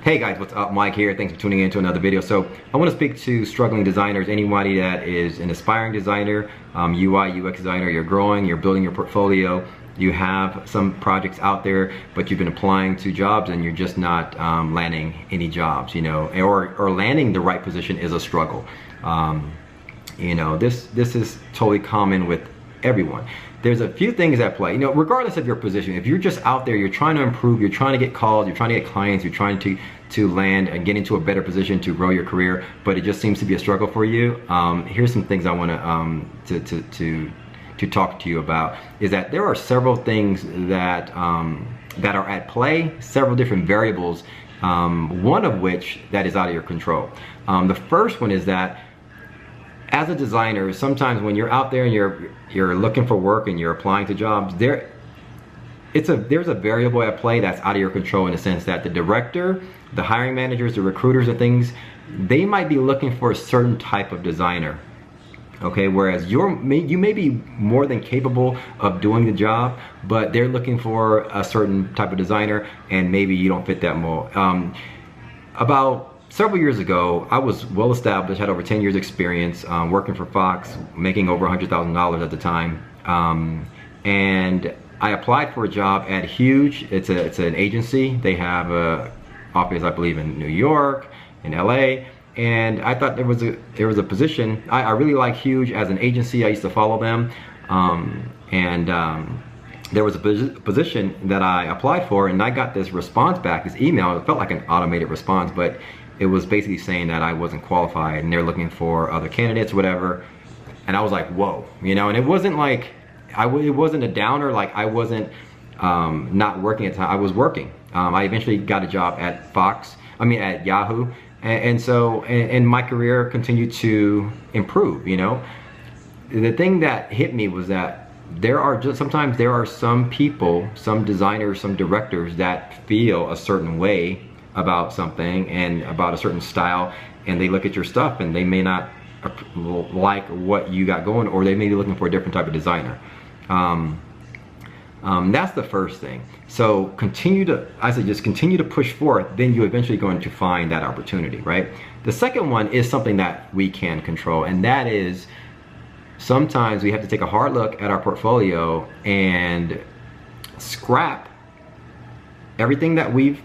Hey guys, what's up? Mike here. Thanks for tuning in to another video. So I want to speak to struggling designers, anybody that is an aspiring designer, UI, UX designer. You're growing, you're building your portfolio, you have some projects out there, but you've been applying to jobs and you're just not landing any jobs, you know, or landing the right position is a struggle. You know, this is totally common with everyone. There's a few things at play, you know, regardless of your position. If you're just out there, you're trying to improve, you're trying to get calls, you're trying to get clients, you're trying to land and get into a better position to grow your career, but it just seems to be a struggle for you. Here's some things I want to talk to you about. Is that there are several things that that are at play, several different variables, one of which that is out of your control. The first one is that as a designer, sometimes when you're out there and you're looking for work and you're applying to jobs, there's a variable at play that's out of your control, in the sense that the director, the hiring managers, the recruiters and things, they might be looking for a certain type of designer. Okay, whereas you may be more than capable of doing the job, but they're looking for a certain type of designer and maybe you don't fit that mold. About several years ago, I was well established, had over 10 years experience working for Fox, making over $100,000 at the time. And I applied for a job at Huge. It's an agency. They have a office, I believe, in New York, in LA. And I thought there was a position. I really like Huge as an agency. I used to follow them. There was a position that I applied for, and I got this response back, this email. It felt like an automated response, but it was basically saying that I wasn't qualified and they're looking for other candidates, whatever. And I was like, whoa, you know. And it wasn't like it wasn't a downer. Like I wasn't not working at the time. I was working. I eventually got a job at at Yahoo, and so my career continued to improve. You know, the thing that hit me was that sometimes there are some people, some designers, some directors that feel a certain way about something and about a certain style, and they look at your stuff and they may not like what you got going, or they may be looking for a different type of designer. That's the first thing. So just continue to push forth, then you're eventually going to find that opportunity, right? The second one is something that we can control, and that is sometimes we have to take a hard look at our portfolio and scrap everything that we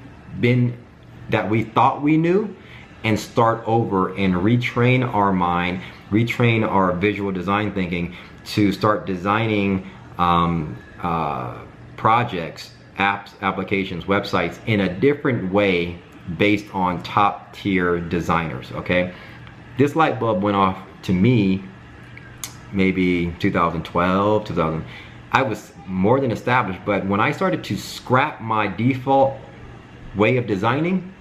thought we knew, and start over and retrain our mind, retrain our visual design thinking to start designing projects, apps, applications, websites in a different way based on top tier designers. Okay, this light bulb went off to me maybe 2012, I was more than established, but when I started to scrap my default way of designing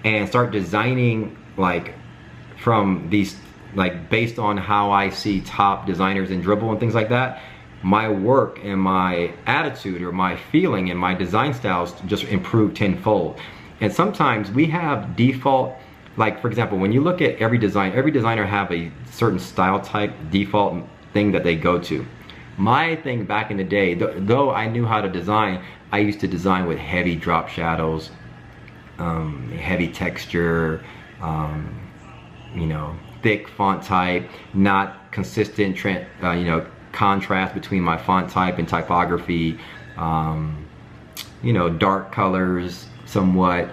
and start designing like from these, like based on how I see top designers in Dribbble and things like that, my work and my attitude or my feeling and my design styles just improved tenfold. And sometimes we have default, like for example, when you look at every designer have a certain style type default thing that they go to. My thing back in the day, though I knew how to design, I used to design with heavy drop shadows, heavy texture, you know, thick font type, not consistent you know, contrast between my font type and typography, you know, dark colors somewhat,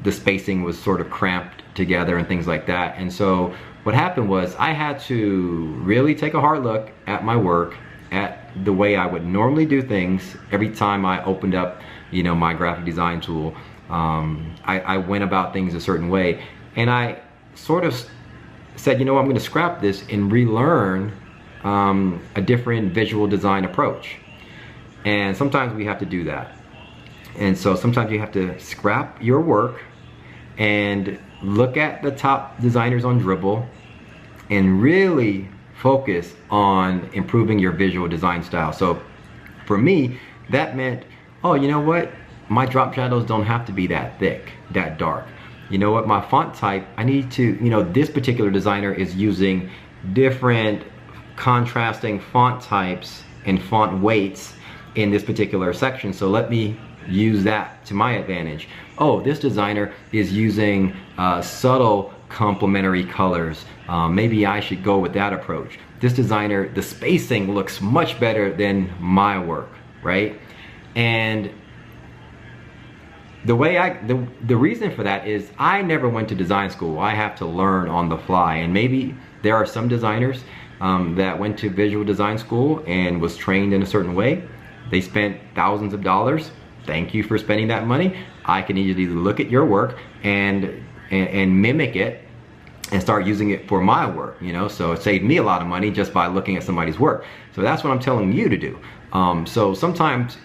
the spacing was sort of cramped together and things like that. And so what happened was I had to really take a hard look at my work, at the way I would normally do things every time I opened up, you know, my graphic design tool. I went about things a certain way, and I sort of said, you know, I'm going to scrap this and relearn a different visual design approach. And sometimes we have to do that. And so sometimes you have to scrap your work and look at the top designers on Dribbble and really focus on improving your visual design style. So for me, that meant, oh, you know what? My drop shadows don't have to be that thick, that dark. You know what? My font type, I need to, you know, this particular designer is using different contrasting font types and font weights in this particular section. So let me use that to my advantage. Oh, this designer is using subtle complementary colors. Maybe I should go with that approach. This designer, the spacing looks much better than my work, right? And the reason for that is I never went to design school. I have to learn on the fly. And maybe there are some designers that went to visual design school and was trained in a certain way. They spent thousands of dollars. Thank you for spending that money. I can easily look at your work and mimic it and start using it for my work, you know? So it saved me a lot of money just by looking at somebody's work. So that's what I'm telling you to do. So sometimes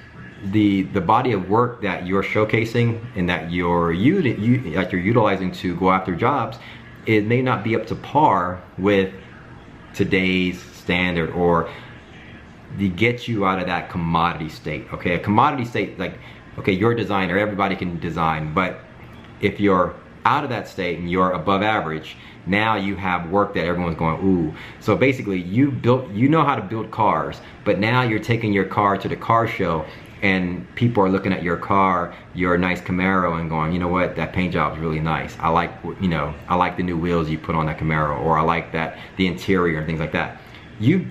the body of work that you're showcasing and that you're utilizing to go after jobs, it may not be up to par with today's standard, or to get you out of that commodity state. Okay, a commodity state, like, okay, you're a designer, everybody can design, but if you're out of that state and you're above average, now you have work that everyone's going, ooh. So basically you know how to build cars, but now you're taking your car to the car show and people are looking at your car, your nice Camaro, and going, you know what, that paint job is really nice. I like, you know, I like the new wheels you put on that Camaro, or I like that, the interior and things like that. You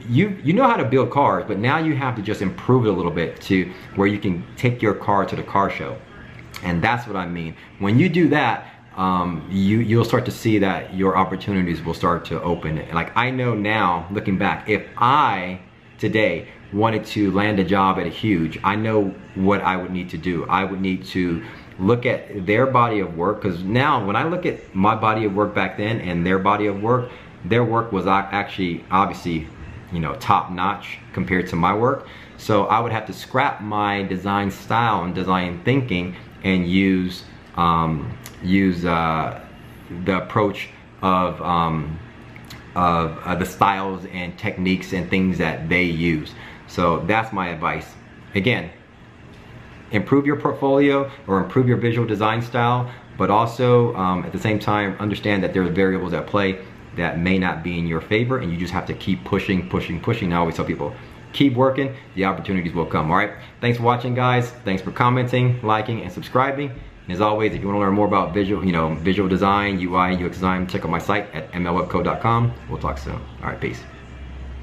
know how to build cars, but now you have to just improve it a little bit to where you can take your car to the car show. And that's what I mean. When you do that, you'll start to see that your opportunities will start to open. Like, I know now, looking back, if I today wanted to land a job at a Huge, I know what I would need to do. I would need to look at their body of work, because now when I look at my body of work back then and their body of work, their work was actually obviously, you know, top notch compared to my work. So I would have to scrap my design style and design thinking and use the approach of the styles and techniques and things that they use. So that's my advice. Again, improve your portfolio or improve your visual design style, but also at the same time understand that there are variables at play that may not be in your favor, and you just have to keep pushing. I always tell people, keep working, the opportunities will come. All right, thanks for watching, guys. Thanks for commenting, liking, and subscribing. And as always, if you want to learn more about visual design, UI, UX design, check out my site at mlwebco.com. We'll talk soon. All right, peace.